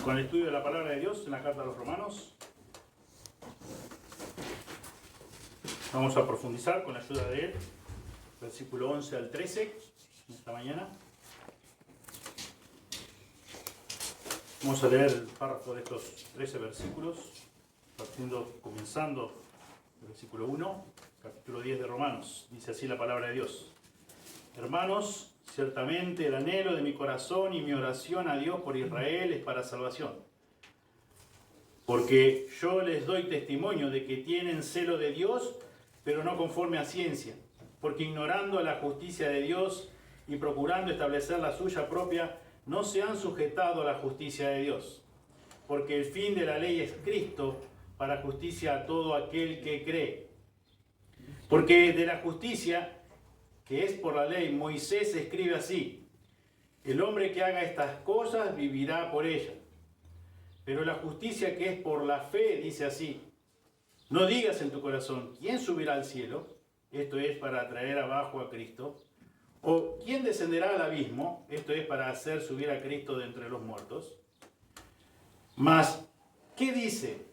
con el estudio de la palabra de Dios en la carta a los Romanos. Vamos a profundizar con la ayuda de él, versículo 11 al 13, esta mañana. Vamos a leer el párrafo de estos 13 versículos, comenzando el versículo 1, capítulo 10 de Romanos. Dice así la palabra de Dios. Hermanos, ciertamente el anhelo de mi corazón y mi oración a Dios por Israel es para salvación. Porque yo les doy testimonio de que tienen celo de Dios, pero no conforme a ciencia. Porque ignorando la justicia de Dios y procurando establecer la suya propia, no se han sujetado a la justicia de Dios. Porque el fin de la ley es Cristo para justicia a todo aquel que cree. Porque de la justicia que es por la ley, Moisés escribe así: el hombre que haga estas cosas vivirá por ellas. Pero la justicia que es por la fe dice así: no digas en tu corazón, ¿quién subirá al cielo? Esto es para traer abajo a Cristo. ¿O quién descenderá al abismo? Esto es para hacer subir a Cristo de entre los muertos. Mas, ¿qué dice?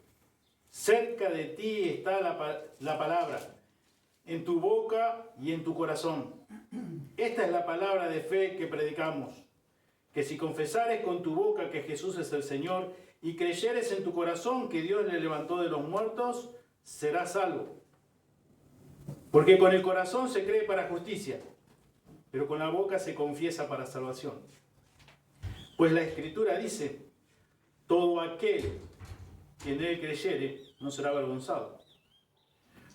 Cerca de ti está la palabra, en tu boca y en tu corazón. Esta es la palabra de fe que predicamos, que si confesares con tu boca que Jesús es el Señor y creyeres en tu corazón que Dios le levantó de los muertos, serás salvo. Porque con el corazón se cree para justicia, pero con la boca se confiesa para salvación. Pues la Escritura dice: todo aquel que en él creyere no será avergonzado.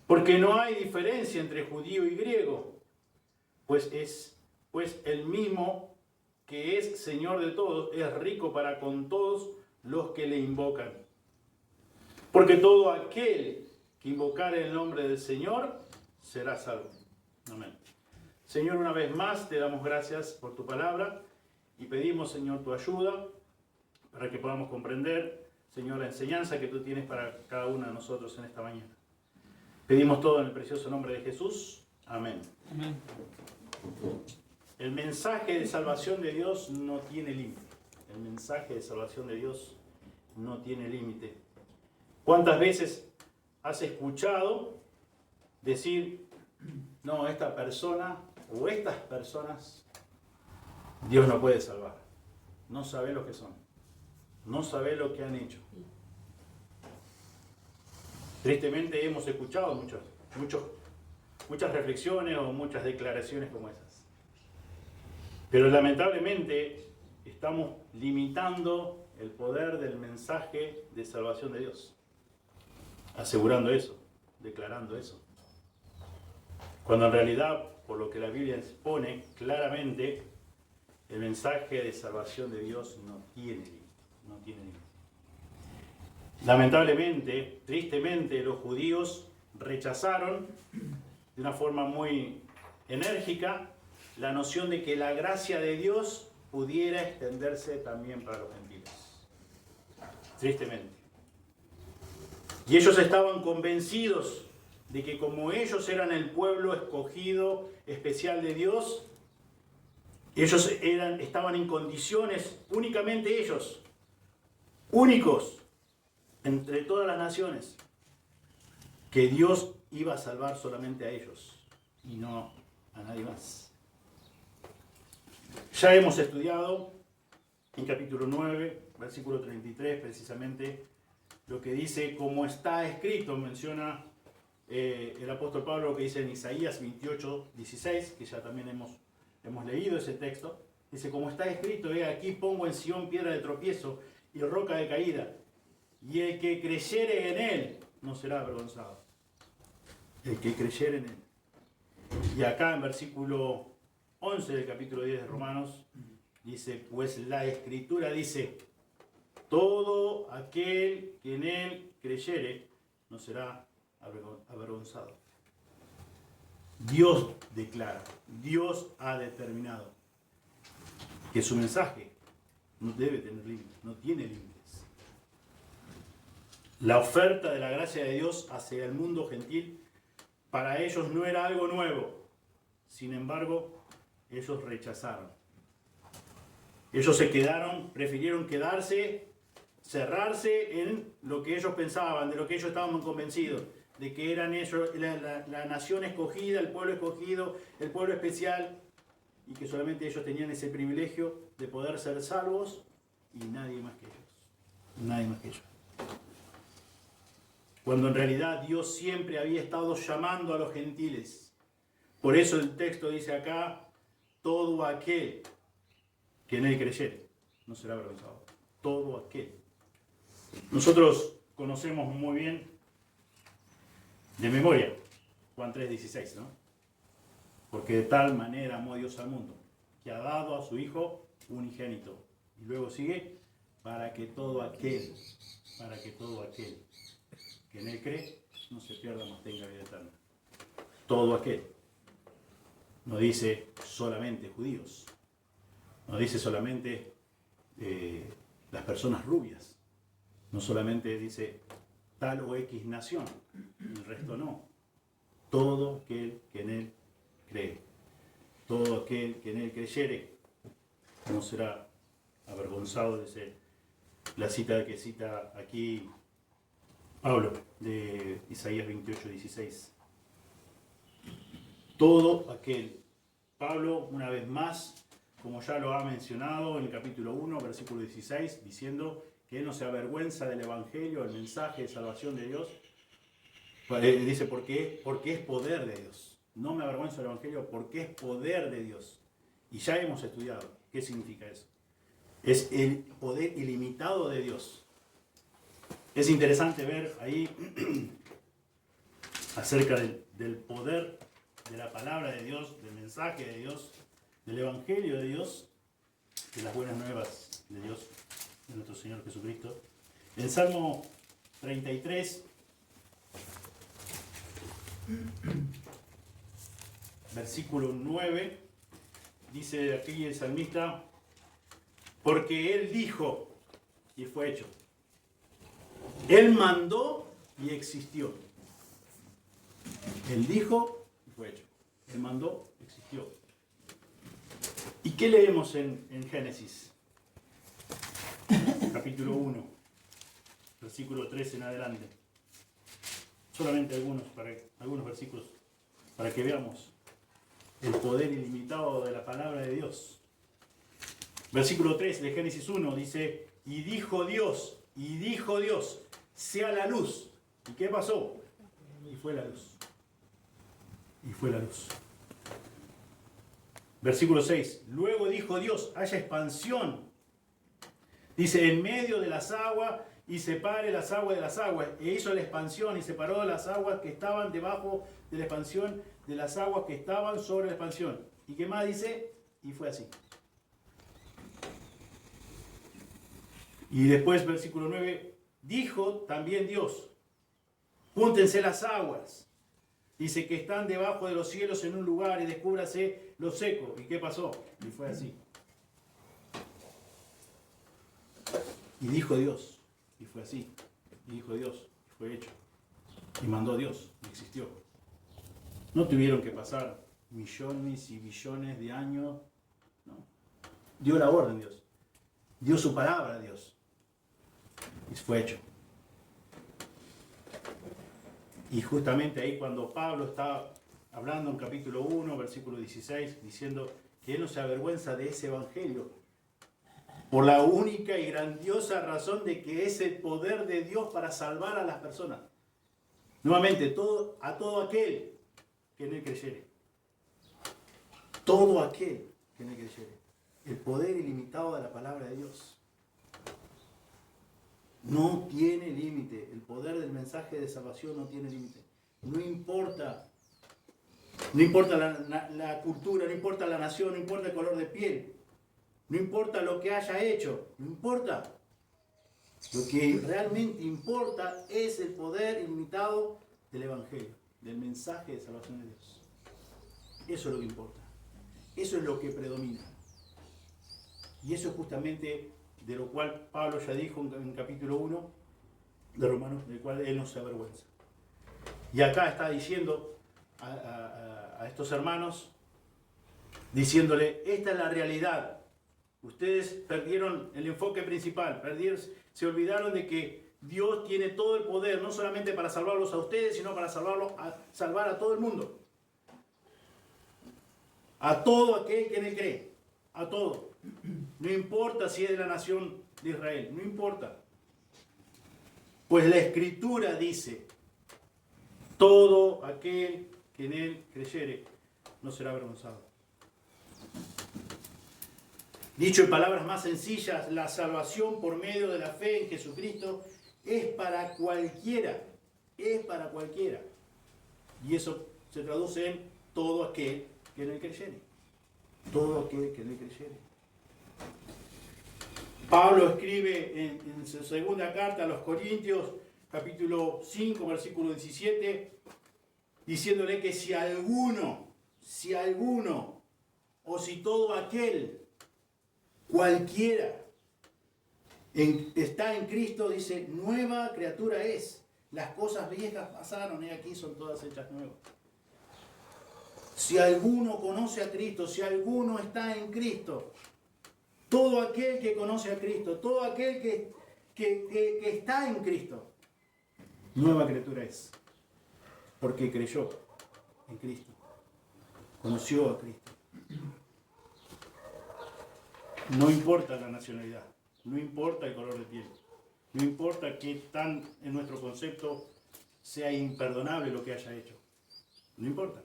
Porque no hay diferencia entre judío y griego, pues el mismo que es Señor de todos es rico para con todos los que le invocan. Porque todo aquel que invocare el nombre del Señor será salvo. Amén. Señor, una vez más te damos gracias por tu palabra y pedimos, Señor, tu ayuda para que podamos comprender, Señor, la enseñanza que tú tienes para cada uno de nosotros en esta mañana. Pedimos todo en el precioso nombre de Jesús. Amén. Amén. El mensaje de salvación de Dios no tiene límite. El mensaje de salvación de Dios no tiene límite. ¿Cuántas veces has escuchado decir: no, esta persona o estas personas Dios no puede salvar? No sabe lo que son. No sabe lo que han hecho. Tristemente hemos escuchado muchas reflexiones o muchas declaraciones como esas. Pero lamentablemente estamos limitando el poder del mensaje de salvación de Dios. Asegurando eso, declarando eso. Cuando en realidad, por lo que la Biblia expone claramente, el mensaje de salvación de Dios no tiene límite. No tiene límite. Lamentablemente, tristemente, los judíos rechazaron de una forma muy enérgica la noción de que la gracia de Dios pudiera extenderse también para los gentiles. Tristemente. Y ellos estaban convencidos de que como ellos eran el pueblo escogido especial de Dios, ellos estaban en condiciones, únicamente ellos, únicos entre todas las naciones, que Dios iba a salvar solamente a ellos y no a nadie más. Ya hemos estudiado en capítulo 9, versículo 33, precisamente lo que dice: como está escrito. Menciona el apóstol Pablo lo que dice en Isaías 28, 16, que ya también hemos leído ese texto. Dice: como está escrito, he aquí pongo en Sión piedra de tropiezo y roca de caída, y el que creyere en él no será avergonzado. El que creyere en él. Y acá en versículo 11 del capítulo 10 de Romanos dice: pues la Escritura dice: todo aquel que en él creyere no será avergonzado. Dios declara, Dios ha determinado que su mensaje no debe tener límites, no tiene límites. La oferta de la gracia de Dios hacia el mundo gentil para ellos no era algo nuevo. Sin embargo, ellos rechazaron. Ellos prefirieron quedarse cerrarse en lo que ellos pensaban, de lo que ellos estaban convencidos, de que eran ellos la nación escogida, el pueblo escogido, el pueblo especial, y que solamente ellos tenían ese privilegio de poder ser salvos y nadie más que ellos. Nadie más que ellos. Cuando en realidad Dios siempre había estado llamando a los gentiles. Por eso el texto dice acá, todo aquel que en él creyere no será avergonzado. Todo aquel. Nosotros conocemos muy bien de memoria Juan 3:16, ¿no? Porque de tal manera amó Dios al mundo, que ha dado a su Hijo unigénito. Y luego sigue, para que todo aquel que en él cree, no se pierda, mas tenga vida eterna. Todo aquel. No dice solamente judíos. No dice solamente las personas rubias. No solamente dice tal o X nación. El resto no. Todo aquel que en él cree. Todo aquel que en él creyere no será avergonzado, dice la cita que cita aquí Pablo de Isaías 28:16. Todo aquel. Pablo, una vez más, como ya lo ha mencionado en el capítulo 1, versículo 16, diciendo que él no se avergüenza del evangelio, el mensaje de salvación de Dios. Dice, ¿por qué? Porque es poder de Dios. No me avergüenzo del evangelio porque es poder de Dios. Y ya hemos estudiado qué significa eso. Es el poder ilimitado de Dios. Es interesante ver ahí acerca del poder de la palabra de Dios, del mensaje de Dios, del evangelio de Dios, de las buenas nuevas de Dios, de nuestro Señor Jesucristo. En Salmo 33, versículo 9, dice aquí el salmista, porque Él dijo y fue hecho. Él mandó y existió. Él dijo y fue hecho. Él mandó y existió. ¿Y qué leemos en Génesis? Capítulo 1, versículo 3 en adelante. Solamente algunos versículos para que veamos el poder ilimitado de la palabra de Dios. Versículo 3 de Génesis 1 dice, y dijo Dios, sea la luz. ¿Y qué pasó? Y fue la luz. Y fue la luz. Versículo 6. Luego dijo Dios, haya expansión. Dice, en medio de las aguas y separe las aguas de las aguas. E hizo la expansión y separó las aguas que estaban debajo de la expansión de las aguas que estaban sobre la expansión. ¿Y qué más dice? Y fue así. Y después, versículo 9. Dijo también Dios, júntense las aguas. Dice que están debajo de los cielos en un lugar y descúbrase lo seco. ¿Y qué pasó? Y fue así. Y dijo Dios, y fue así. Y dijo Dios, y fue hecho. Y mandó Dios, y existió. No tuvieron que pasar millones y billones de años. No. Dio la orden Dios. Dio su palabra a Dios. Y fue hecho. Y justamente ahí cuando Pablo está hablando en capítulo 1, versículo 16, diciendo que él no se avergüenza de ese evangelio, por la única y grandiosa razón de que es el poder de Dios para salvar a las personas. Nuevamente, a todo aquel que en él creyere. Todo aquel que en él creyere. El poder ilimitado de la palabra de Dios. No tiene límite. El poder del mensaje de salvación no tiene límite. No importa la cultura, no importa la nación, no importa el color de piel, no importa lo que haya hecho, no importa. Lo que realmente importa es el poder ilimitado del Evangelio, del mensaje de salvación de Dios. Eso es lo que importa. Eso es lo que predomina. Y eso es justamente de lo cual Pablo ya dijo en el capítulo 1 de Romanos, del cual él no se avergüenza. Y acá está diciendo a estos hermanos, diciéndole, esta es la realidad. Ustedes perdieron el enfoque principal, Se olvidaron de que Dios tiene todo el poder, no solamente para salvarlos a ustedes, sino para salvar a todo el mundo. A todo aquel que en él cree. A todo. No importa si es de la nación de Israel, no importa. Pues la Escritura dice, todo aquel que en él creyere no será avergonzado. Dicho en palabras más sencillas, la salvación por medio de la fe en Jesucristo es para cualquiera. Es para cualquiera. Y eso se traduce en todo aquel que en él creyere. Todo aquel que en él creyere. Pablo escribe en su segunda carta a los Corintios, capítulo 5, versículo 17, diciéndole que si alguno, o si todo aquel, cualquiera, está en Cristo, dice, nueva criatura es. Las cosas viejas pasaron y aquí son todas hechas nuevas. Si alguno conoce a Cristo, si alguno está en Cristo, todo aquel que conoce a Cristo, todo aquel que está en Cristo, nueva criatura es. Porque creyó en Cristo, conoció a Cristo. No importa la nacionalidad, no importa el color de piel, no importa que tan en nuestro concepto sea imperdonable lo que haya hecho, no importa.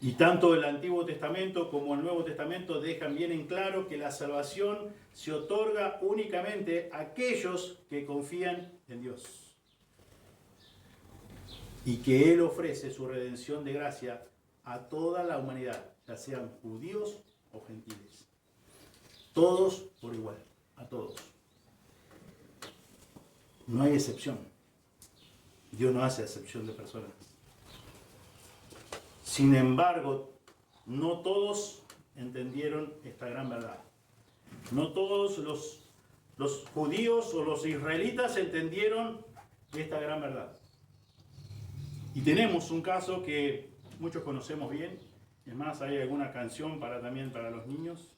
Y tanto el Antiguo Testamento como el Nuevo Testamento dejan bien en claro que la salvación se otorga únicamente a aquellos que confían en Dios. Y que Él ofrece su redención de gracia a toda la humanidad, ya sean judíos o gentiles. Todos por igual, a todos. No hay excepción. Dios no hace excepción de personas. Sin embargo, no todos entendieron esta gran verdad. No todos los judíos o los israelitas entendieron esta gran verdad. Y tenemos un caso que muchos conocemos bien. Es más, hay alguna canción también para los niños,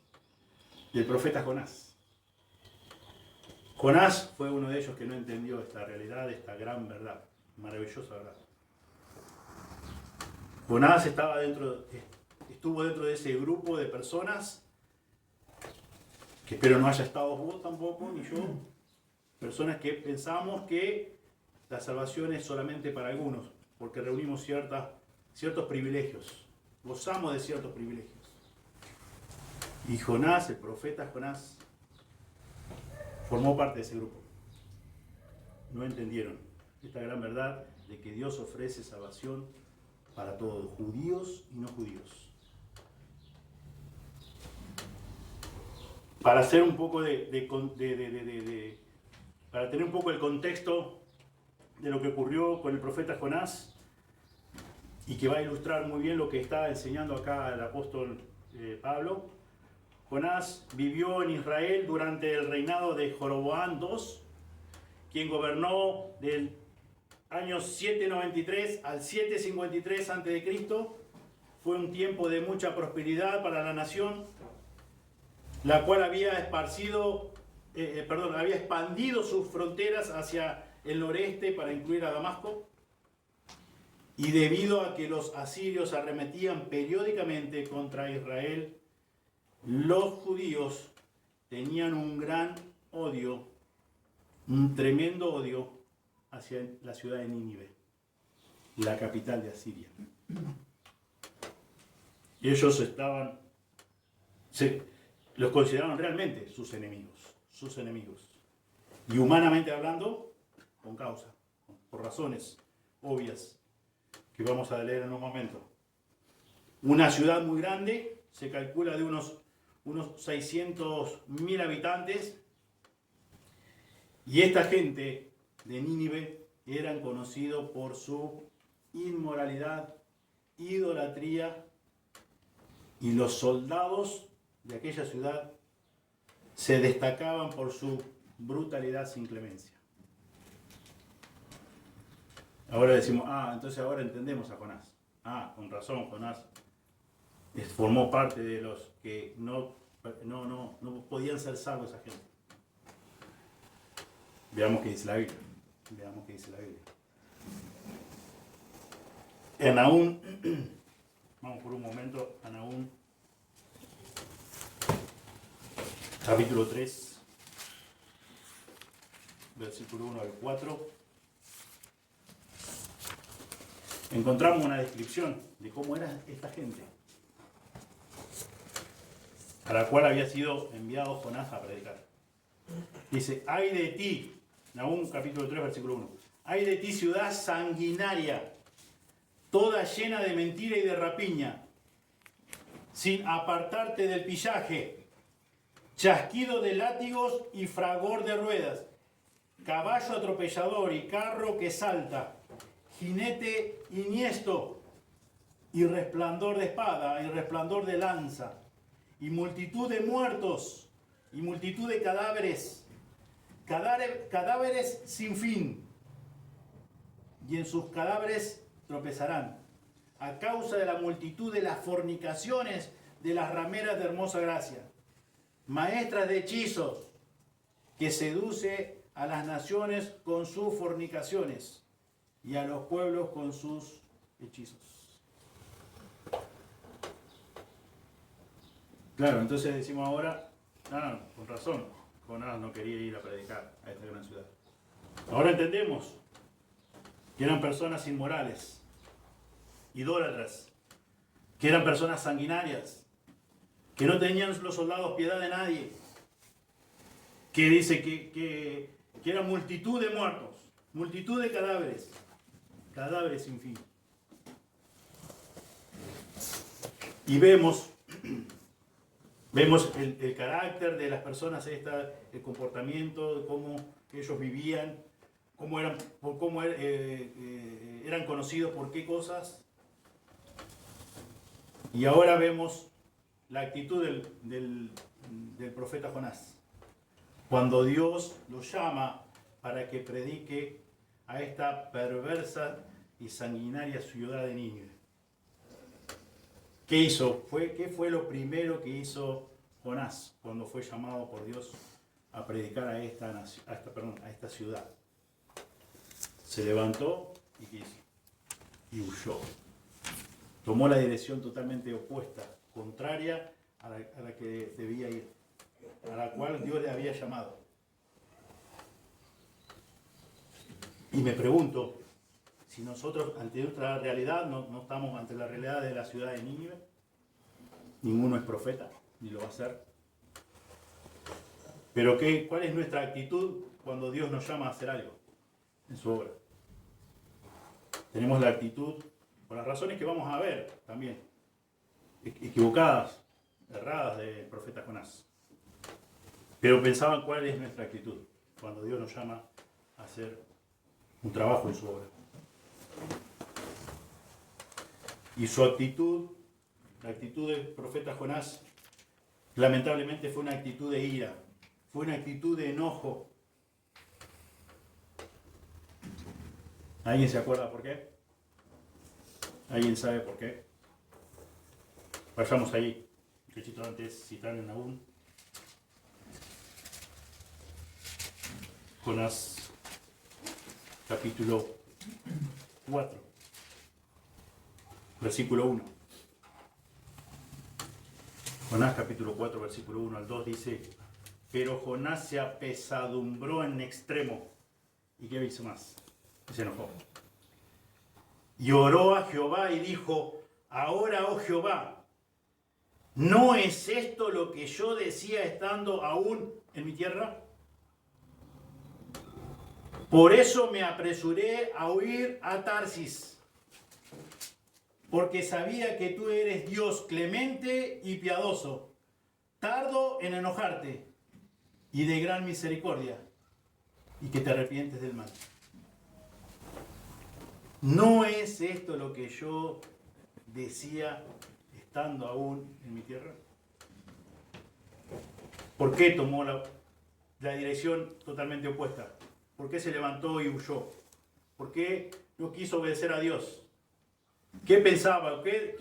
del profeta Jonás. Jonás fue uno de ellos que no entendió esta realidad, esta gran verdad, maravillosa verdad. Jonás estuvo dentro de ese grupo de personas, que espero no haya estado vos tampoco, ni yo, personas que pensamos que la salvación es solamente para algunos, porque reunimos ciertos privilegios, gozamos de ciertos privilegios. Y Jonás, el profeta Jonás, formó parte de ese grupo. No entendieron esta gran verdad de que Dios ofrece salvación para todos, judíos y no judíos. Para hacer un poco para tener un poco el contexto de lo que ocurrió con el profeta Jonás, y que va a ilustrar muy bien lo que está enseñando acá el apóstol Pablo. Jonás vivió en Israel durante el reinado de Jeroboam II, quien gobernó del año 793 al 753 a.C. Fue un tiempo de mucha prosperidad para la nación, la cual había expandido sus fronteras hacia el noreste para incluir a Damasco. Y debido a que los asirios arremetían periódicamente contra Israel, los judíos tenían un gran odio, un tremendo odio hacia la ciudad de Nínive, la capital de Asiria. Y ellos los consideraban realmente sus enemigos. Y humanamente hablando, con causa, por razones obvias que vamos a leer en un momento. Una ciudad muy grande, se calcula de unos 600.000 habitantes, y esta gente de Nínive eran conocidos por su inmoralidad, idolatría, y los soldados de aquella ciudad se destacaban por su brutalidad sin clemencia. Ahora decimos, entonces ahora entendemos a Jonás. Con razón, Jonás formó parte de los que no podían ser salvos esa gente. Veamos qué dice la Biblia. Veamos qué dice la Biblia. En Nahum, vamos por un momento a Nahum, capítulo 3, versículo 1 al 4. Encontramos una descripción de cómo era esta gente, a la cual había sido enviado Jonás a predicar. Dice, ay de ti, Nahum capítulo 3, versículo 1, ay de ti ciudad sanguinaria, toda llena de mentira y de rapiña, sin apartarte del pillaje, chasquido de látigos y fragor de ruedas, caballo atropellador y carro que salta, jinete iniesto y resplandor de espada y resplandor de lanza, y multitud de muertos y multitud de cadáveres, cadáveres sin fin, y en sus cadáveres tropezarán, a causa de la multitud de las fornicaciones de las rameras de hermosa gracia, maestras de hechizos, que seduce a las naciones con sus fornicaciones y a los pueblos con sus hechizos. Claro, entonces decimos ahora, no, con razón, Jonás no quería ir a predicar a esta gran ciudad. Ahora entendemos que eran personas inmorales, idólatras, que eran personas sanguinarias, que no tenían los soldados piedad de nadie, que dice que era multitud de muertos, multitud de cadáveres, cadáveres sin fin. Y vemos el carácter de las personas, el comportamiento, cómo ellos vivían, cómo eran conocidos por qué cosas. Y ahora vemos la actitud del profeta Jonás, cuando Dios lo llama para que predique a esta perversa y sanguinaria ciudad de Nínive. ¿Qué hizo? ¿Qué fue lo primero que hizo Jonás cuando fue llamado por Dios a predicar a esta ciudad? Se levantó y ¿qué hizo? Y huyó. Tomó la dirección totalmente opuesta, contraria a la que debía ir, a la cual Dios le había llamado. Y me pregunto, si nosotros ante nuestra realidad no estamos ante la realidad de la ciudad de Nínive, ninguno es profeta, ni lo va a ser. Pero ¿cuál es nuestra actitud cuando Dios nos llama a hacer algo en su obra? Tenemos la actitud, por las razones que vamos a ver también, equivocadas, erradas del profeta Jonás. Pero pensaban cuál es nuestra actitud cuando Dios nos llama a hacer un trabajo en su obra. Y su actitud, la actitud del profeta Jonás, lamentablemente fue una actitud de ira, fue una actitud de enojo. ¿Alguien se acuerda por qué? ¿Alguien sabe por qué? Vayamos ahí, un cachito antes, citar en Nahum. Jonás, capítulo 4, versículo 1. Jonás capítulo 4, versículo 1 al 2 dice, pero Jonás se apesadumbró en extremo. ¿Y qué hizo más? Se enojó. Y oró a Jehová y dijo, ahora, oh Jehová, ¿no es esto lo que yo decía estando aún en mi tierra? Por eso me apresuré a huir a Tarsis, porque sabía que tú eres Dios clemente y piadoso, tardo en enojarte y de gran misericordia, y que te arrepientes del mal. ¿No es esto lo que yo decía estando aún en mi tierra? ¿Por qué tomó la dirección totalmente opuesta? ¿Por qué se levantó y huyó? ¿Por qué no quiso obedecer a Dios? ¿Qué pensaba? ¿Qué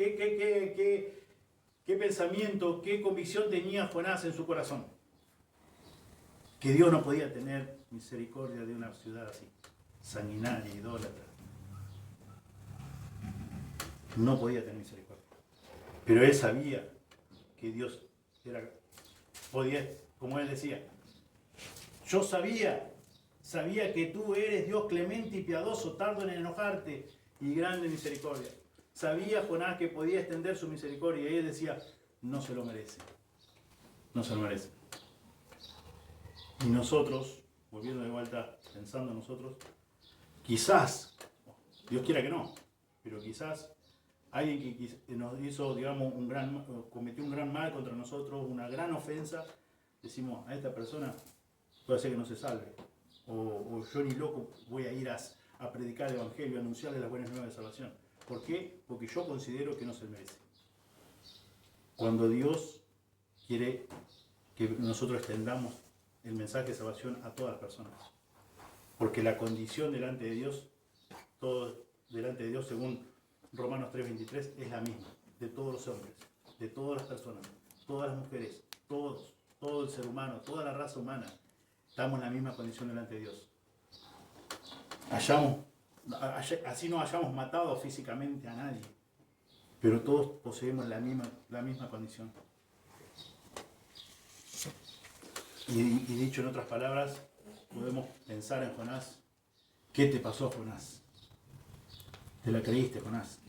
pensamiento, qué convicción tenía Jonás en su corazón? que Dios no podía tener misericordia de una ciudad así, sanguinaria, idólatra. No podía tener misericordia. Pero él sabía que Dios podía, como él decía, yo sabía que tú eres Dios clemente y piadoso, tardo en enojarte y grande en misericordia. Sabía Jonás que podía extender su misericordia y él decía, no se lo merece. No se lo merece. Y nosotros, volviendo de vuelta, pensando nosotros, quizás, Dios quiera que no, pero quizás alguien que nos hizo, digamos, cometió un gran mal contra nosotros, una gran ofensa, decimos, a esta persona puede ser que no se salve. O yo ni loco voy a ir a predicar el Evangelio, a anunciarle las buenas nuevas de salvación. ¿Por qué? Porque yo considero que no se merece. Cuando Dios quiere que nosotros extendamos el mensaje de salvación a todas las personas. Porque la condición delante de Dios, todo delante de Dios, según Romanos 3:23, es la misma, de todos los hombres, de todas las personas, todas las mujeres, todo el ser humano, toda la raza humana, estamos en la misma condición delante de Dios. Así no hayamos matado físicamente a nadie, pero todos poseemos la misma condición. Y dicho en otras palabras, podemos pensar en Jonás. ¿Qué te pasó, Jonás? Te la creíste, Jonás.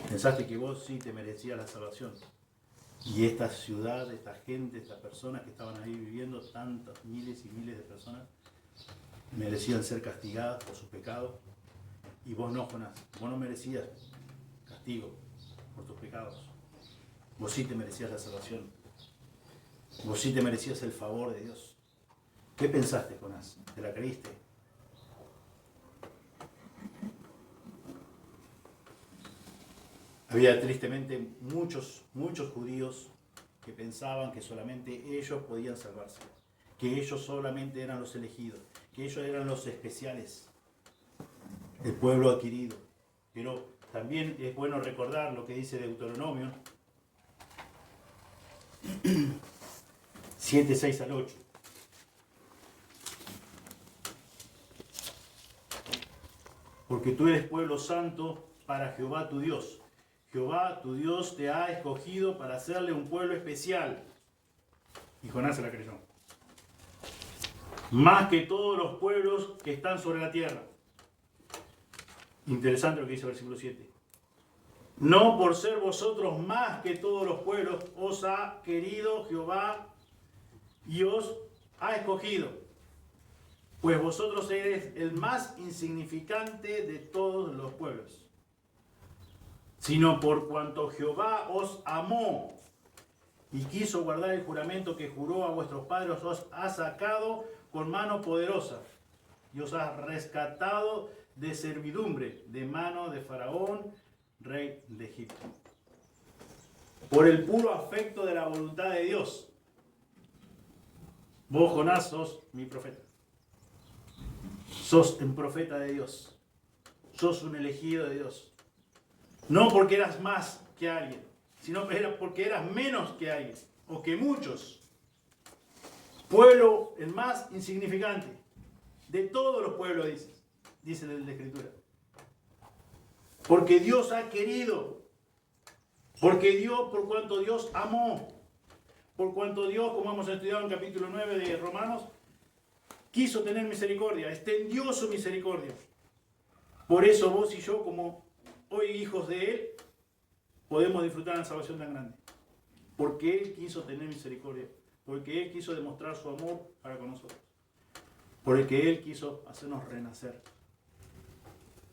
Pensaste que vos sí te merecías la salvación. Y esta ciudad, esta gente, estas personas que estaban ahí viviendo, tantas miles y miles de personas, merecían ser castigadas por sus pecados. Y vos no, Jonás. Vos no merecías castigo por tus pecados. Vos sí te merecías la salvación. Vos sí te merecías el favor de Dios. ¿Qué pensaste, Jonás? ¿Te la creíste? Había tristemente muchos judíos que pensaban que solamente ellos podían salvarse, que ellos solamente eran los elegidos, que ellos eran los especiales, el pueblo adquirido. Pero también es bueno recordar lo que dice Deuteronomio 7, 6 al 8. Porque tú eres pueblo santo para Jehová tu Dios. Jehová tu Dios te ha escogido para hacerle un pueblo especial. Y Jonás se la creyó. Más que todos los pueblos que están sobre la tierra. Interesante lo que dice el versículo 7. No por ser vosotros más que todos los pueblos os ha querido Jehová y os ha escogido. Pues vosotros eres el más insignificante de todos los pueblos. Sino por cuanto Jehová os amó y quiso guardar el juramento que juró a vuestros padres, os ha sacado con mano poderosa y os ha rescatado de servidumbre, de mano de Faraón, rey de Egipto. Por el puro afecto de la voluntad de Dios. Vos, Jonás, sos mi profeta. Sos un profeta de Dios. Sos un elegido de Dios. No porque eras más que alguien, sino porque eras menos que alguien, o que muchos. Pueblo el más insignificante de todos los pueblos, dice la Escritura. Porque Dios ha querido, por cuanto Dios amó, por cuanto Dios, como hemos estudiado en capítulo 9 de Romanos, quiso tener misericordia, extendió su misericordia. Por eso vos y yo, como hoy hijos de Él, podemos disfrutar de la salvación tan grande. Porque Él quiso tener misericordia. Porque Él quiso demostrar su amor para con nosotros. Porque Él quiso hacernos renacer.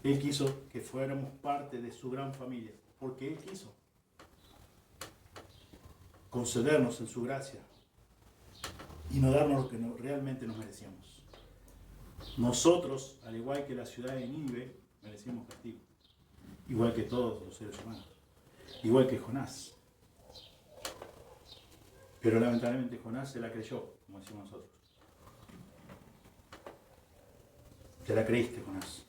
Él quiso que fuéramos parte de su gran familia. Porque Él quiso concedernos en su gracia y no darnos lo que realmente nos merecíamos. Nosotros, al igual que la ciudad de Nínive, merecíamos castigo. Igual que todos los seres humanos. Igual que Jonás. Pero lamentablemente Jonás se la creyó, como decimos nosotros. Te la creíste, Jonás.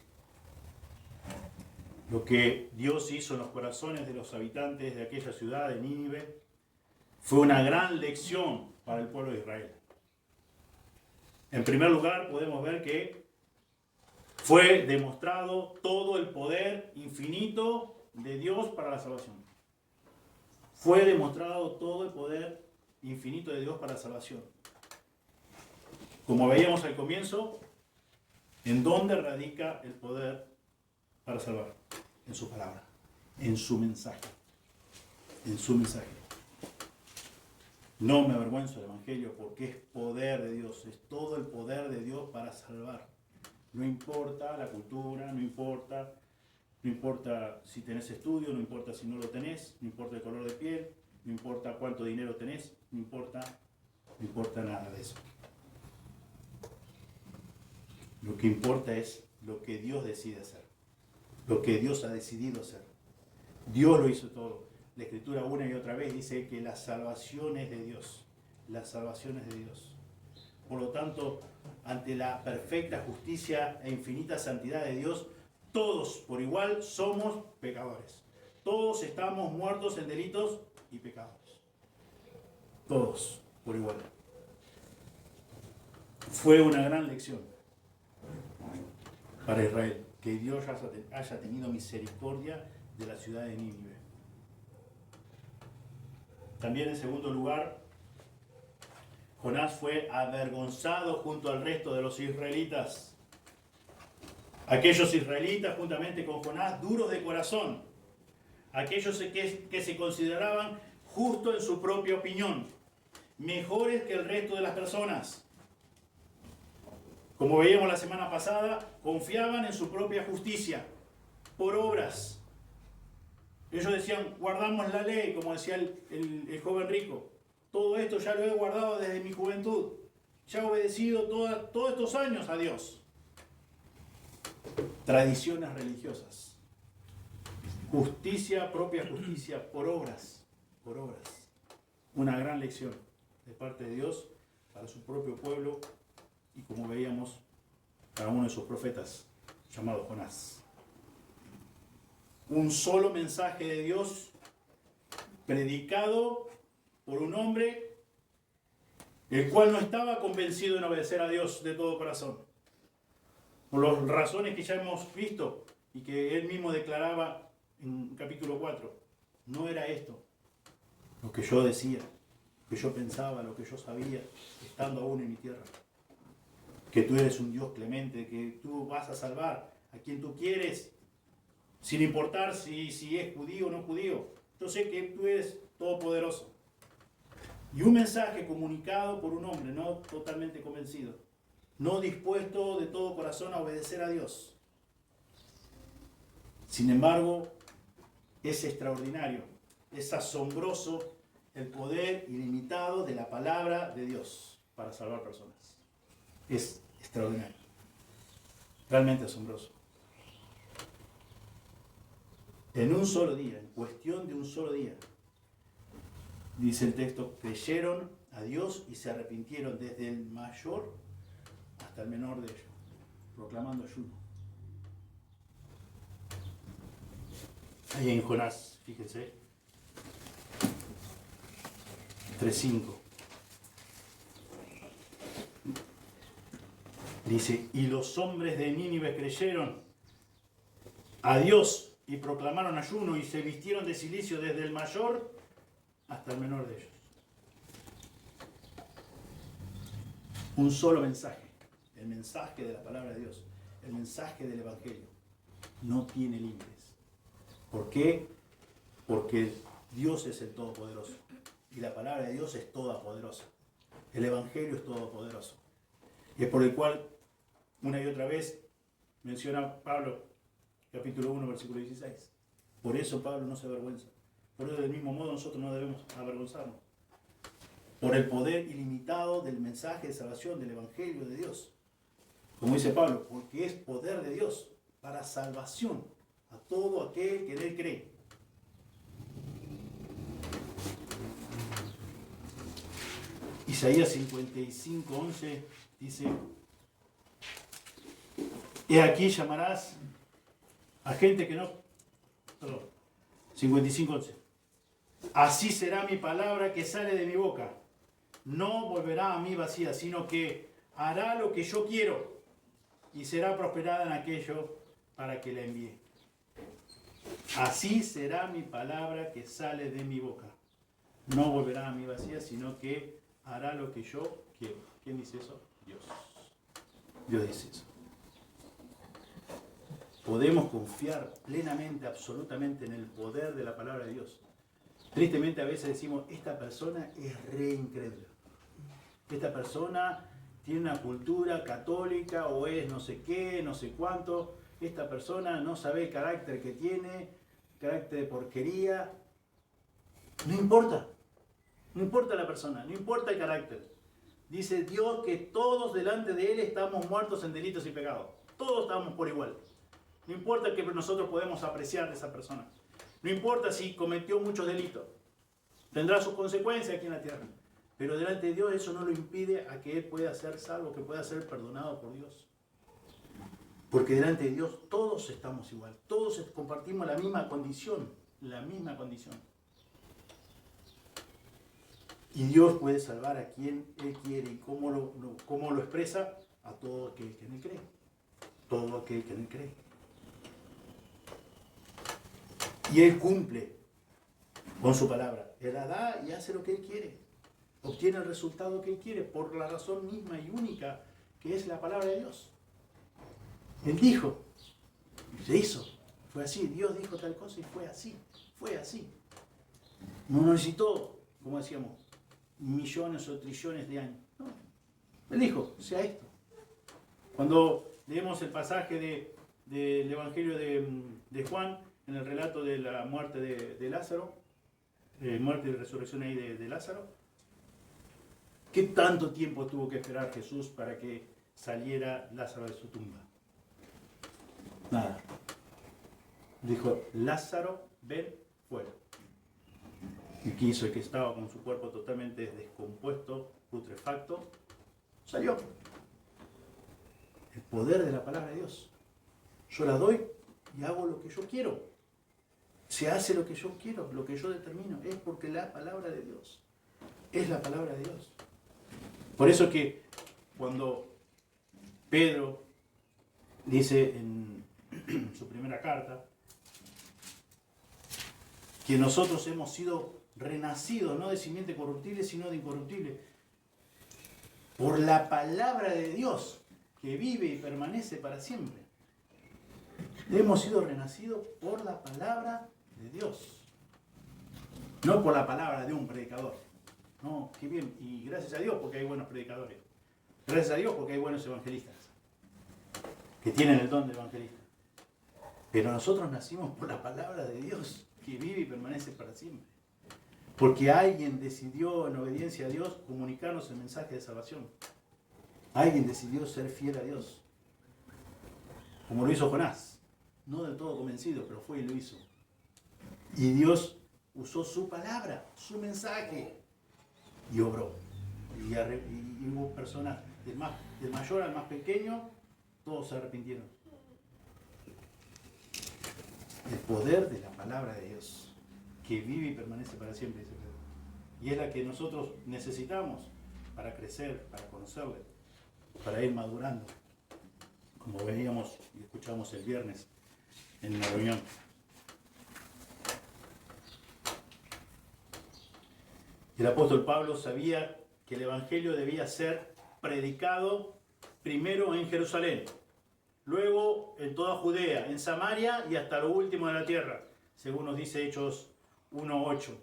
Lo que Dios hizo en los corazones de los habitantes de aquella ciudad de Nínive fue una gran lección para el pueblo de Israel. En primer lugar, podemos ver que fue demostrado todo el poder infinito de Dios para la salvación. Fue demostrado todo el poder infinito de Dios para la salvación. Como veíamos al comienzo, ¿en dónde radica el poder para salvar? En su palabra, en su mensaje. En su mensaje. No me avergüenzo del Evangelio porque es poder de Dios, es todo el poder de Dios para salvar. No importa la cultura, no importa si tenés estudio, no importa si no lo tenés, no importa el color de piel, no importa cuánto dinero tenés, no importa nada de eso. Lo que importa es lo que Dios decide hacer, lo que Dios ha decidido hacer. Dios lo hizo todo. La Escritura una y otra vez dice que la salvación es de Dios. La salvación es de Dios. Por lo tanto, ante la perfecta justicia e infinita santidad de Dios, todos por igual somos pecadores. Todos estamos muertos en delitos y pecados. Todos por igual. Fue una gran lección para Israel que Dios haya tenido misericordia de la ciudad de Nínive. También en segundo lugar, Jonás fue avergonzado junto al resto de los israelitas. Aquellos israelitas, juntamente con Jonás, duros de corazón. Aquellos que se consideraban justos en su propia opinión, mejores que el resto de las personas. Como veíamos la semana pasada, confiaban en su propia justicia, por obras. Ellos decían, guardamos la ley, como decía el joven rico. Todo esto ya lo he guardado desde mi juventud. Ya he obedecido todos estos años a Dios. Tradiciones religiosas. Justicia, propia justicia, por obras. Por obras. Una gran lección de parte de Dios para su propio pueblo y, como veíamos, para uno de sus profetas, llamado Jonás. Un solo mensaje de Dios predicado por un hombre el cual no estaba convencido en obedecer a Dios de todo corazón. Por las razones que ya hemos visto y que él mismo declaraba en capítulo 4. No era esto lo que yo decía, lo que yo pensaba, lo que yo sabía, estando aún en mi tierra. Que tú eres un Dios clemente, que tú vas a salvar a quien tú quieres, sin importar si es judío o no judío. Yo sé que tú eres todopoderoso. Y un mensaje comunicado por un hombre no totalmente convencido, no dispuesto de todo corazón a obedecer a Dios. Sin embargo, es extraordinario, es asombroso el poder ilimitado de la palabra de Dios para salvar personas. Es extraordinario, realmente asombroso. En un solo día, en cuestión de un solo día, dice el texto, creyeron a Dios y se arrepintieron desde el mayor hasta el menor de ellos, proclamando ayuno. Ahí en Jonás, fíjense, 3:5. Dice, y los hombres de Nínive creyeron a Dios y proclamaron ayuno y se vistieron de cilicio desde el mayor hasta el menor de ellos. Un solo mensaje, el mensaje de la palabra de Dios, el mensaje del Evangelio, no tiene límites. ¿Por qué? Porque Dios es el Todopoderoso y la palabra de Dios es toda poderosa. El Evangelio es todopoderoso. Y es por el cual, una y otra vez, menciona Pablo, capítulo 1, versículo 16. Por eso Pablo no se avergüenza. Por eso, del mismo modo, nosotros no debemos avergonzarnos. Por el poder ilimitado del mensaje de salvación, del Evangelio de Dios. Como dice Pablo, porque es poder de Dios para salvación a todo aquel que en él cree. Isaías 55:11 dice, he aquí llamarás a gente que no... Perdón, 55:11. Así será mi palabra que sale de mi boca. No volverá a mí vacía, sino que hará lo que yo quiero y será prosperada en aquello para que la envíe. Así será mi palabra que sale de mi boca. No volverá a mí vacía, sino que hará lo que yo quiero. ¿Quién dice eso? Dios. Dios dice eso. Podemos confiar plenamente, absolutamente en el poder de la palabra de Dios. Tristemente a veces decimos, esta persona es re incrédula. Esta persona tiene una cultura católica o es no sé qué, no sé cuánto. Esta persona no sabe el carácter que tiene, carácter de porquería. No importa. No importa la persona, no importa el carácter. Dice Dios que todos delante de Él estamos muertos en delitos y pecados. Todos estamos por igual. No importa que nosotros podemos apreciar de esa persona. No importa si cometió muchos delitos. Tendrá sus consecuencias aquí en la tierra. Pero delante de Dios eso no lo impide a que Él pueda ser salvo, que pueda ser perdonado por Dios. Porque delante de Dios todos estamos igual. Todos compartimos la misma condición. La misma condición. Y Dios puede salvar a quien Él quiere. ¿Y cómo lo expresa? A todo aquel que en Él cree. Todo aquel que en Él cree. Y Él cumple con su palabra. Él la da y hace lo que Él quiere. Obtiene el resultado que Él quiere por la razón misma y única que es la palabra de Dios. Él dijo, se hizo. Fue así. Dios dijo tal cosa y fue así. Fue así. No necesitó, como decíamos, millones o trillones de años. No. Él dijo, sea esto. Cuando leemos el pasaje del Evangelio de Juan, en el relato de la muerte de Lázaro, muerte y resurrección ahí de Lázaro, ¿qué tanto tiempo tuvo que esperar Jesús para que saliera Lázaro de su tumba? Nada. Dijo, Lázaro, ven fuera. Y quiso el que estaba con su cuerpo totalmente descompuesto, putrefacto, salió. El poder de la palabra de Dios. Yo la doy y hago lo que yo quiero. Se hace lo que yo quiero, lo que yo determino. Es porque la palabra de Dios es la palabra de Dios. Por eso que cuando Pedro dice en su primera carta que nosotros hemos sido renacidos, no de simiente corruptible, sino de incorruptible, por la palabra de Dios que vive y permanece para siempre. Hemos sido renacidos por la palabra de Dios, no por la palabra de un predicador. No, qué bien, y gracias a Dios porque hay buenos predicadores. Gracias a Dios porque hay buenos evangelistas que tienen el don de evangelista. Pero nosotros nacimos por la palabra de Dios que vive y permanece para siempre. Porque alguien decidió, en obediencia a Dios, comunicarnos el mensaje de salvación. Alguien decidió ser fiel a Dios. Como lo hizo Jonás. No del todo convencido, pero fue y lo hizo. Y Dios usó su palabra, su mensaje, y obró. Y hubo personas, del mayor al más pequeño, todos se arrepintieron. El poder de la palabra de Dios, que vive y permanece para siempre, dice Pedro. Y es la que nosotros necesitamos para crecer, para conocerle, para ir madurando, como veíamos y escuchamos el viernes en la reunión. El apóstol Pablo sabía que el Evangelio debía ser predicado primero en Jerusalén, luego en toda Judea, en Samaria y hasta lo último de la tierra, según nos dice Hechos 1:8,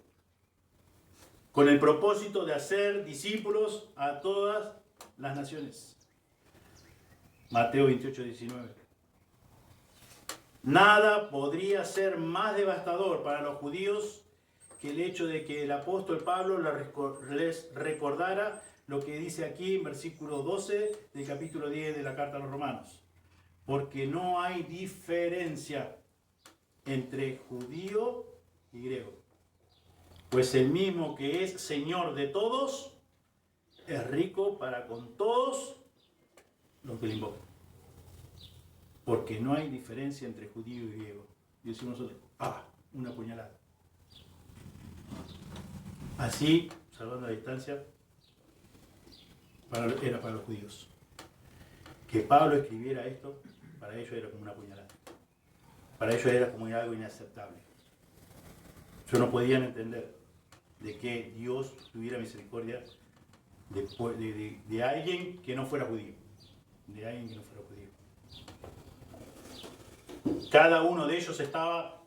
con el propósito de hacer discípulos a todas las naciones. Mateo 28:19. Nada podría ser más devastador para los judíos que el hecho de que el apóstol Pablo les recordara lo que dice aquí en versículo 12 del capítulo 10 de la carta a los Romanos. Porque no hay diferencia entre judío y griego. Pues el mismo que es Señor de todos, es rico para con todos los que le invocan. Porque no hay diferencia entre judío y griego. Y decimos nosotros, una puñalada. Así, salvando la distancia, era para los judíos. Que Pablo escribiera esto, para ellos era como una puñalada. Para ellos era como algo inaceptable. Ellos no podían entender de que Dios tuviera misericordia de alguien que no fuera judío. De alguien que no fuera judío. Cada uno de ellos estaba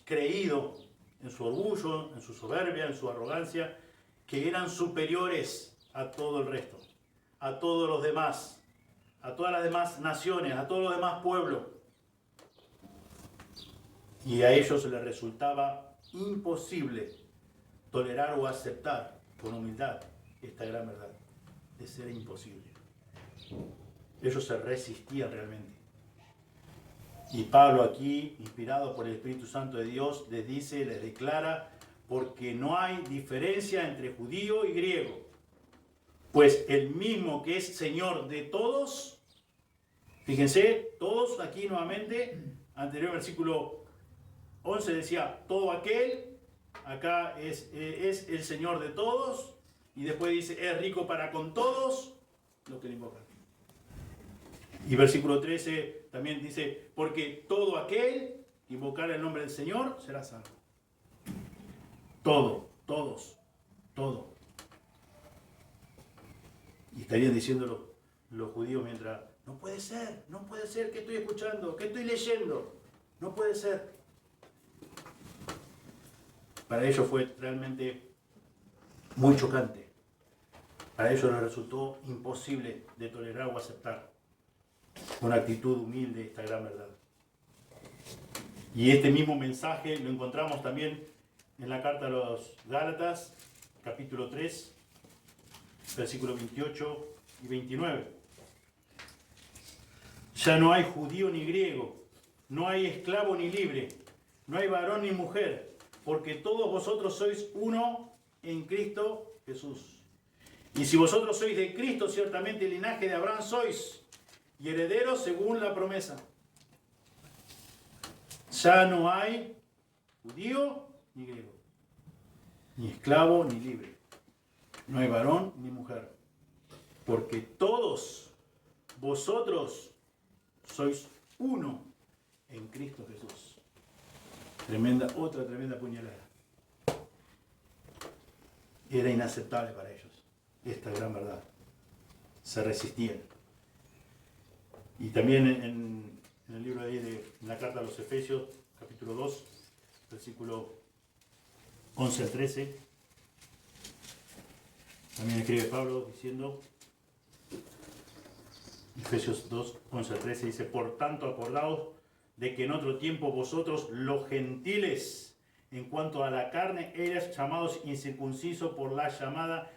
creído en su orgullo, en su soberbia, en su arrogancia, que eran superiores a todo el resto, a todos los demás, a todas las demás naciones, a todos los demás pueblos. Y a ellos les resultaba imposible tolerar o aceptar con humildad esta gran verdad. Les era imposible. Ellos se resistían realmente. Y Pablo aquí, inspirado por el Espíritu Santo de Dios, les dice, les declara, porque no hay diferencia entre judío y griego, pues el mismo que es Señor de todos, fíjense, todos aquí nuevamente, anterior versículo 11 decía, todo aquel, acá es el Señor de todos, y después dice, es rico para con todos, lo que le invocan. Y versículo 13 también dice, porque todo aquel que invocar el nombre del Señor será salvo. Todo, todos, todo. Y estarían diciendo los judíos mientras, no puede ser, ¿qué estoy escuchando? ¿Qué estoy leyendo? No puede ser. Para ellos fue realmente muy chocante. Para ellos les resultó imposible de tolerar o aceptar una actitud humilde esta gran verdad. Y este mismo mensaje lo encontramos también en la carta a los Gálatas, capítulo 3, versículos 28 y 29. Ya no hay judío ni griego, no hay esclavo ni libre, no hay varón ni mujer, porque todos vosotros sois uno en Cristo Jesús. Y si vosotros sois de Cristo, ciertamente el linaje de Abraham sois, y herederos según la promesa. Ya no hay judío ni griego, ni esclavo ni libre, no hay varón ni mujer, porque todos vosotros sois uno en Cristo Jesús. Otra tremenda puñalada. Era inaceptable para ellos esta gran verdad. Se resistían. Y también en el libro de la carta a los Efesios, capítulo 2, versículo 11 al 13, también escribe Pablo diciendo, Efesios 2, 11 al 13, dice, por tanto acordaos de que en otro tiempo vosotros los gentiles, en cuanto a la carne, erais llamados incircuncisos por la llamada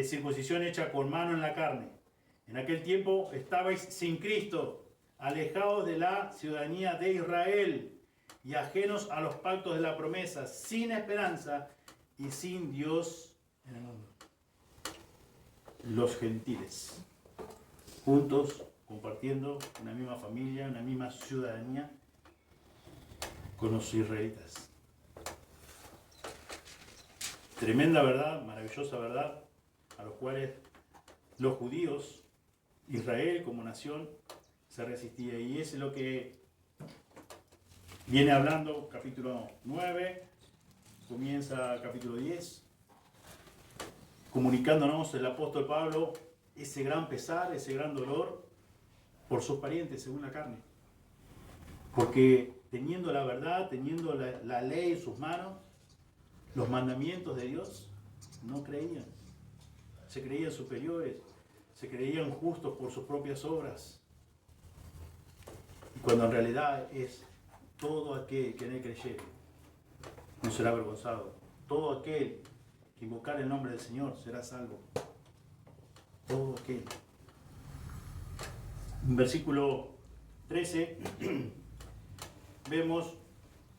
circuncisión hecha con mano en la carne. En aquel tiempo estabais sin Cristo, alejados de la ciudadanía de Israel y ajenos a los pactos de la promesa, sin esperanza y sin Dios en el mundo. Los gentiles, juntos, compartiendo una misma familia, una misma ciudadanía con los israelitas. Tremenda verdad, maravillosa verdad, a los cuales los judíos, Israel como nación, se resistía. Y es lo que viene hablando capítulo 9, comienza capítulo 10, comunicándonos el apóstol Pablo ese gran pesar, ese gran dolor por sus parientes según la carne. Porque teniendo la verdad, teniendo la ley en sus manos, los mandamientos de Dios, no creían. Se creían superiores, se creían justos por sus propias obras. Y cuando en realidad es todo aquel que en él creyere, no será avergonzado. Todo aquel que invocar el nombre del Señor será salvo. Todo aquel. En versículo 13 vemos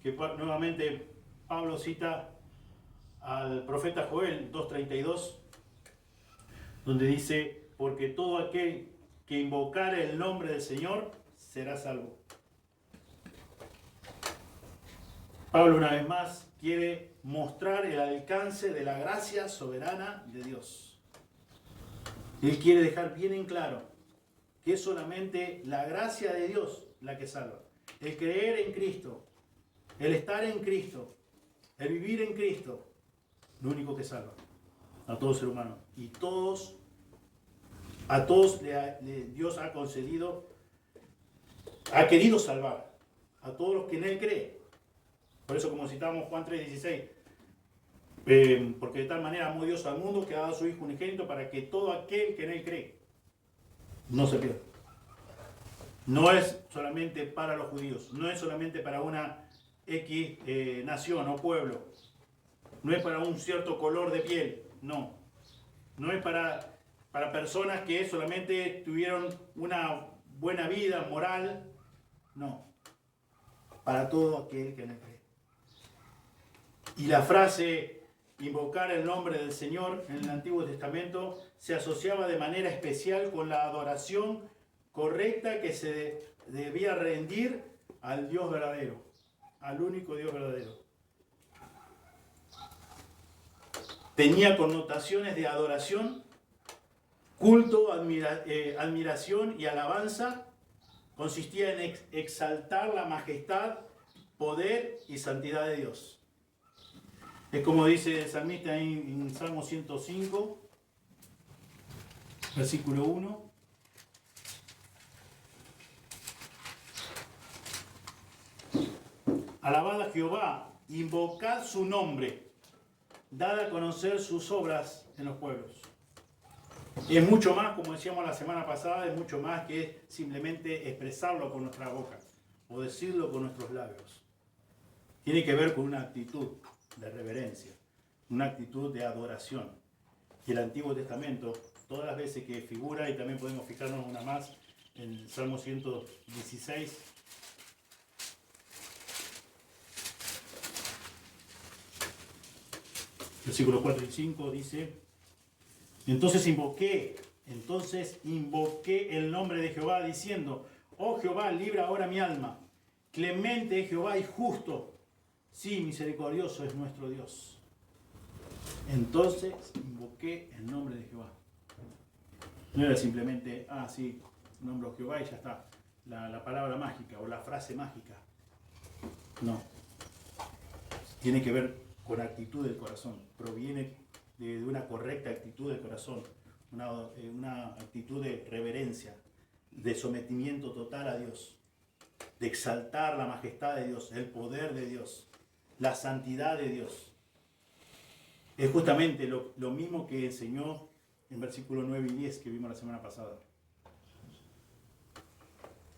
que nuevamente Pablo cita al profeta Joel 2:32, donde dice, porque todo aquel que invocare el nombre del Señor será salvo. Pablo una vez más quiere mostrar el alcance de la gracia soberana de Dios. Él quiere dejar bien en claro que es solamente la gracia de Dios la que salva. El creer en Cristo, el estar en Cristo, el vivir en Cristo, lo único que salva a todo ser humano. Y a todos Dios ha concedido, ha querido salvar a todos los que en Él creen. Por eso, como citamos Juan 3:16, porque de tal manera amó Dios al mundo que ha dado a su Hijo unigénito para que todo aquel que en Él cree no se pierda. No es solamente para los judíos, no es solamente para una X nación o pueblo, no es para un cierto color de piel, no. No es para personas que solamente tuvieron una buena vida moral, no. Para todo aquel que en Él cree. Y la frase invocar el nombre del Señor en el Antiguo Testamento se asociaba de manera especial con la adoración correcta que se debía rendir al Dios verdadero, al único Dios verdadero. Tenía connotaciones de adoración, culto, admiración y alabanza. Consistía en exaltar la majestad, poder y santidad de Dios. Es como dice el salmista en Salmo 105, versículo 1. Alabad a Jehová, invocad su nombre, dad a conocer sus obras en los pueblos. Y es mucho más, como decíamos la semana pasada, es mucho más que simplemente expresarlo con nuestra boca o decirlo con nuestros labios. Tiene que ver con una actitud de reverencia, una actitud de adoración. Y el Antiguo Testamento, todas las veces que figura, y también podemos fijarnos una más en el Salmo 116, versículos 4 y 5 dice: entonces invoqué el nombre de Jehová diciendo: oh Jehová, libra ahora mi alma. Clemente es Jehová y justo. Sí, misericordioso es nuestro Dios. Entonces invoqué el nombre de Jehová. No era simplemente, sí, nombro a Jehová y ya está. La palabra mágica o la frase mágica. No. Tiene que ver con actitud del corazón. Proviene de una correcta actitud del corazón. Una actitud de reverencia, de sometimiento total a Dios. De exaltar la majestad de Dios, el poder de Dios, la santidad de Dios. Es justamente lo mismo que enseñó en versículos 9 y 10 que vimos la semana pasada.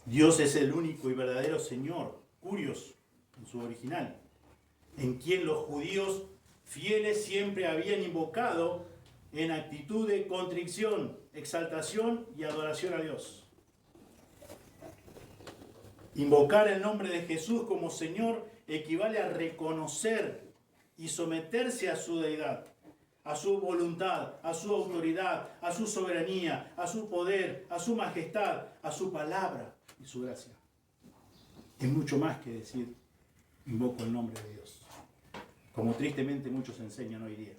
Dios es el único y verdadero Señor, Curios, en su original, en quien los judíos fieles siempre habían invocado en actitud de contrición, exaltación y adoración a Dios. Invocar el nombre de Jesús como Señor equivale a reconocer y someterse a su deidad, a su voluntad, a su autoridad, a su soberanía, a su poder, a su majestad, a su palabra y su gracia. Es mucho más que decir, invoco el nombre de Dios, como tristemente muchos enseñan hoy día.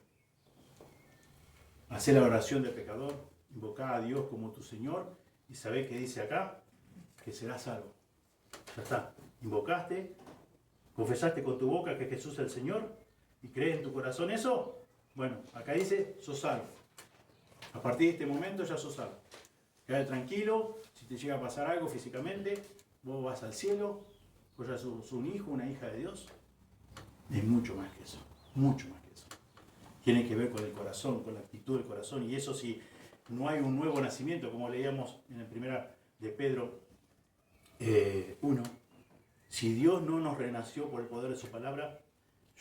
Hacer la oración del pecador, invocar a Dios como tu Señor y saber que dice acá que serás salvo. Ya está, invocaste, confesaste con tu boca que Jesús es el Señor y crees en tu corazón eso. Bueno, acá dice, sos salvo. A partir de este momento ya sos salvo. Quédate tranquilo, si te llega a pasar algo físicamente, vos vas al cielo, vos ya sos un hijo, una hija de Dios. Es mucho más que eso, mucho más que eso. Tiene que ver con el corazón, con la actitud del corazón. Y eso si no hay un nuevo nacimiento, como leíamos en la primera de Pedro 1, si Dios no nos renació por el poder de su palabra,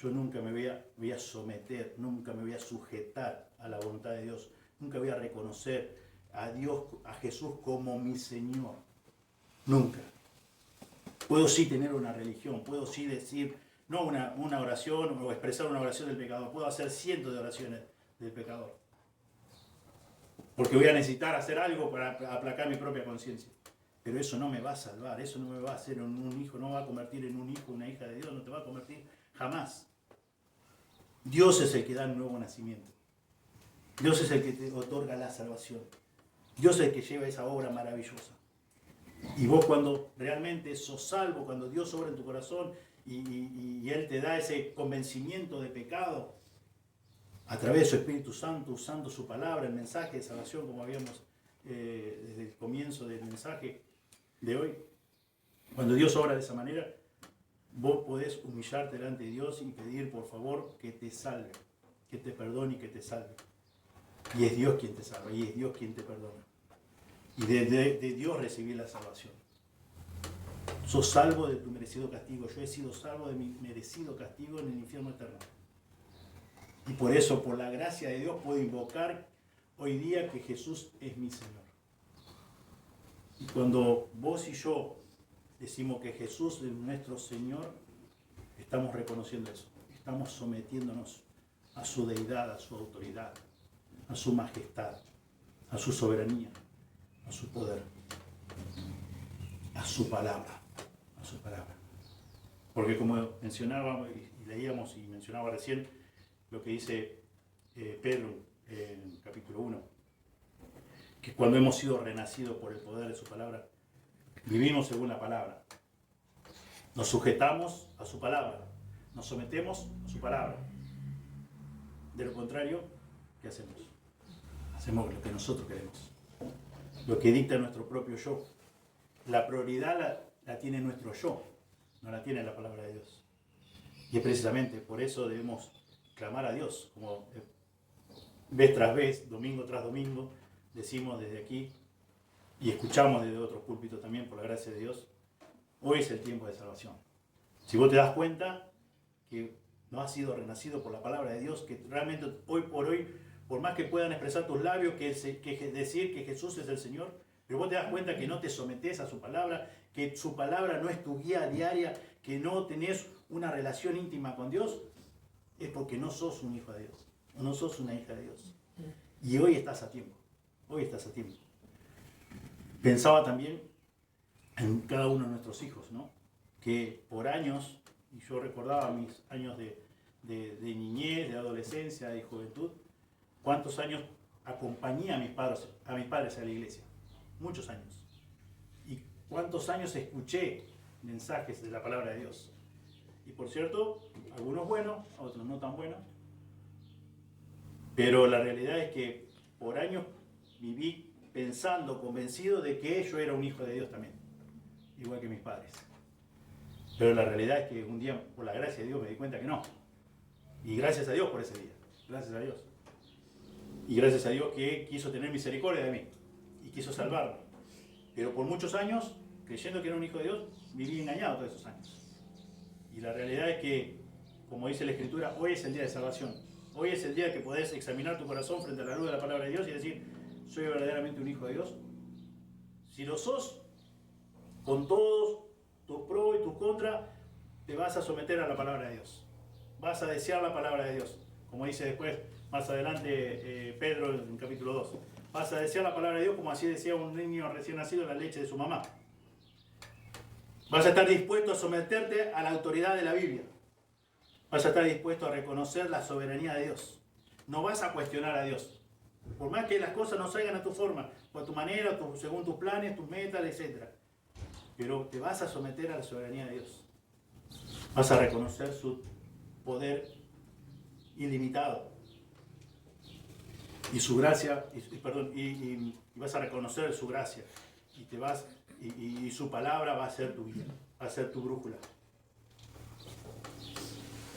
yo nunca me voy a someter, nunca me voy a sujetar a la voluntad de Dios, nunca voy a reconocer a Dios, a Jesús como mi Señor, nunca. Puedo sí tener una religión, puedo sí decir, no una oración o expresar una oración del pecador, puedo hacer cientos de oraciones del pecador, porque voy a necesitar hacer algo para aplacar mi propia conciencia. Pero eso no me va a salvar, eso no me va a hacer un hijo, no me va a convertir en un hijo, una hija de Dios, no te va a convertir jamás. Dios es el que da el nuevo nacimiento. Dios es el que te otorga la salvación. Dios es el que lleva esa obra maravillosa. Y vos cuando realmente sos salvo, cuando Dios obra en tu corazón y Él te da ese convencimiento de pecado, a través de su Espíritu Santo, usando su palabra, el mensaje de salvación, como habíamos desde el comienzo del mensaje de hoy, cuando Dios obra de esa manera, vos podés humillarte delante de Dios y pedir por favor que te salve, que te perdone y que te salve. Y es Dios quien te salva, y es Dios quien te perdona. Y de Dios recibir la salvación. Sos salvo de tu merecido castigo. Yo he sido salvo de mi merecido castigo en el infierno eterno. Y por eso, por la gracia de Dios, puedo invocar hoy día que Jesús es mi Señor. Y cuando vos y yo decimos que Jesús es nuestro Señor, estamos reconociendo eso. Estamos sometiéndonos a su deidad, a su autoridad, a su majestad, a su soberanía, a su poder, a su palabra, a su palabra. Porque como mencionaba y leíamos y mencionaba recién lo que dice Pedro en capítulo 1, que cuando hemos sido renacidos por el poder de su palabra, vivimos según la palabra. Nos sujetamos a su palabra, nos sometemos a su palabra. De lo contrario, ¿qué hacemos? Hacemos lo que nosotros queremos, lo que dicta nuestro propio yo. La prioridad la tiene nuestro yo, no la tiene la palabra de Dios. Y es precisamente por eso debemos clamar a Dios, como vez tras vez, domingo tras domingo, decimos desde aquí y escuchamos desde otros púlpitos también, por la gracia de Dios, hoy es el tiempo de salvación. Si vos te das cuenta que no has sido renacido por la palabra de Dios, que realmente hoy por hoy, por más que puedan expresar tus labios, que decir que Jesús es el Señor, pero vos te das cuenta que no te sometés a su palabra, que su palabra no es tu guía diaria, que no tenés una relación íntima con Dios, es porque no sos un hijo de Dios, o no sos una hija de Dios. Y hoy estás a tiempo, hoy estás a tiempo. Pensaba también en cada uno de nuestros hijos, ¿no? Que por años, y yo recordaba mis años de niñez, de adolescencia, de juventud, cuántos años acompañé a mis padres a la iglesia, muchos años. Y cuántos años escuché mensajes de la palabra de Dios. Y por cierto, algunos buenos, otros no tan buenos, pero la realidad es que por años viví pensando, convencido de que yo era un hijo de Dios también, igual que mis padres. Pero la realidad es que un día, por la gracia de Dios, me di cuenta que no. Y gracias a Dios por ese día, gracias a Dios. Y gracias a Dios que quiso tener misericordia de mí y quiso salvarme. Pero por muchos años, creyendo que era un hijo de Dios, viví engañado todos esos años. Y la realidad es que, como dice la Escritura, hoy es el día de salvación. Hoy es el día que podés examinar tu corazón frente a la luz de la palabra de Dios y decir, ¿soy verdaderamente un hijo de Dios? Si lo sos, con todos tus pros y tus contras, te vas a someter a la palabra de Dios. Vas a desear la palabra de Dios. Como dice después, más adelante, Pedro en capítulo 2. Vas a desear la palabra de Dios como así decía un niño recién nacido en la leche de su mamá. Vas a estar dispuesto a someterte a la autoridad de la Biblia. Vas a estar dispuesto a reconocer la soberanía de Dios. No vas a cuestionar a Dios. Por más que las cosas no salgan a tu forma, o a tu manera, según tus planes, tus metas, etc. Pero te vas a someter a la soberanía de Dios. Vas a reconocer su poder ilimitado. Y su gracia, y vas a reconocer su gracia. Y su palabra va a ser tu guía, va a ser tu brújula.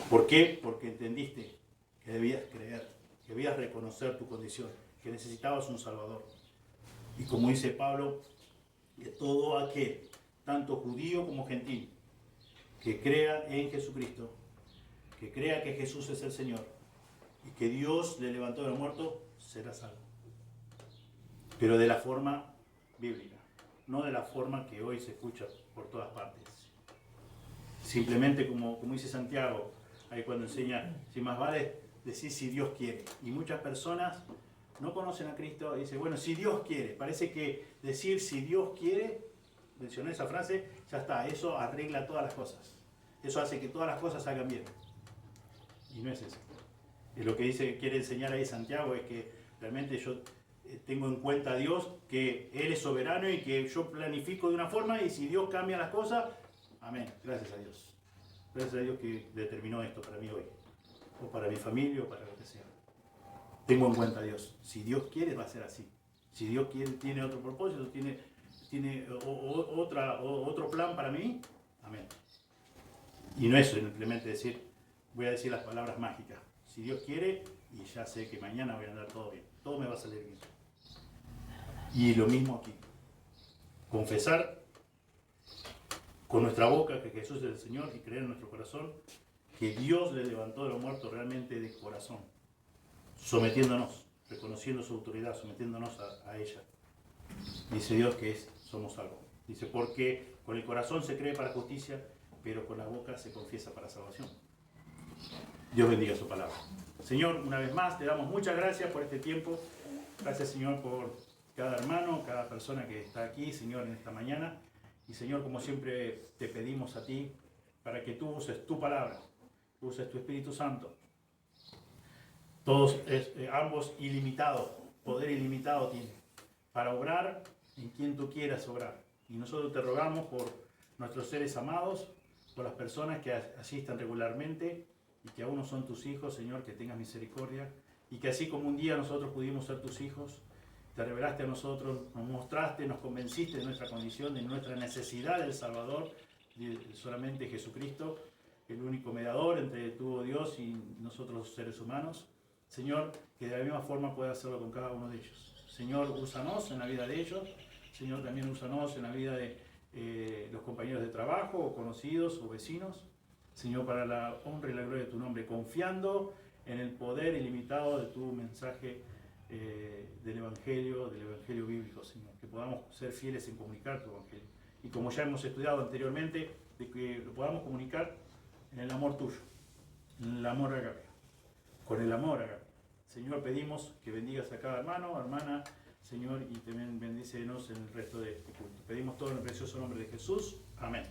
¿Por qué? Porque entendiste que debías creer, que debías reconocer tu condición, que necesitabas un Salvador. Y como dice Pablo, que todo aquel, tanto judío como gentil, que crea en Jesucristo, que crea que Jesús es el Señor y que Dios le levantó de los muertos, será salvo. Pero de la forma bíblica, no de la forma que hoy se escucha por todas partes. Simplemente como dice Santiago, ahí cuando enseña, si más vale decir si Dios quiere. Y muchas personas no conocen a Cristo y dicen, bueno, si Dios quiere. Parece que decir si Dios quiere, mencioné esa frase, ya está, eso arregla todas las cosas. Eso hace que todas las cosas salgan bien. Y no es eso. Y lo que quiere enseñar ahí Santiago es que realmente tengo en cuenta a Dios, que Él es soberano y que yo planifico de una forma, y si Dios cambia las cosas, amén, gracias a Dios. Gracias a Dios que determinó esto para mí hoy, o para mi familia, o para lo que sea. Tengo en cuenta a Dios. Si Dios quiere, va a ser así. Si Dios quiere, tiene otro propósito, tiene otro plan para mí, amén. Y no es simplemente decir, voy a decir las palabras mágicas. Si Dios quiere, y ya sé que mañana voy a andar todo bien. Todo me va a salir bien. Y lo mismo aquí. Confesar con nuestra boca que Jesús es el Señor y creer en nuestro corazón que Dios le levantó de los muertos realmente de corazón. Sometiéndonos, reconociendo su autoridad, sometiéndonos a ella. Dice Dios que somos salvos. Dice, porque con el corazón se cree para justicia, pero con la boca se confiesa para salvación. Dios bendiga su palabra. Señor, una vez más te damos muchas gracias por este tiempo. Gracias, Señor, por cada hermano, cada persona que está aquí, Señor, en esta mañana. Y, Señor, como siempre te pedimos a ti para que tú uses tu palabra, uses tu Espíritu Santo. Todos, ambos ilimitados, poder ilimitado tienen, para obrar en quien tú quieras obrar. Y nosotros te rogamos por nuestros seres amados, por las personas que asistan regularmente y que aún no son tus hijos, Señor, que tengas misericordia. Y que así como un día nosotros pudimos ser tus hijos, te revelaste a nosotros, nos mostraste, nos convenciste de nuestra condición, de nuestra necesidad del Salvador, de solamente Jesucristo, el único mediador entre tú, oh Dios, y nosotros los seres humanos. Señor, que de la misma forma pueda hacerlo con cada uno de ellos. Señor, úsanos en la vida de ellos. Señor, también úsanos en la vida de los compañeros de trabajo, o conocidos, o vecinos. Señor, para la honra y la gloria de tu nombre, confiando en el poder ilimitado de tu mensaje del Evangelio bíblico, Señor. Que podamos ser fieles en comunicar tu Evangelio. Y como ya hemos estudiado anteriormente, de que lo podamos comunicar en el amor tuyo, en el amor agapeo. Con el amor agapeo. Señor, pedimos que bendigas a cada hermano, hermana, Señor, y también bendícenos en el resto de este culto. Pedimos todo en el precioso nombre de Jesús. Amén.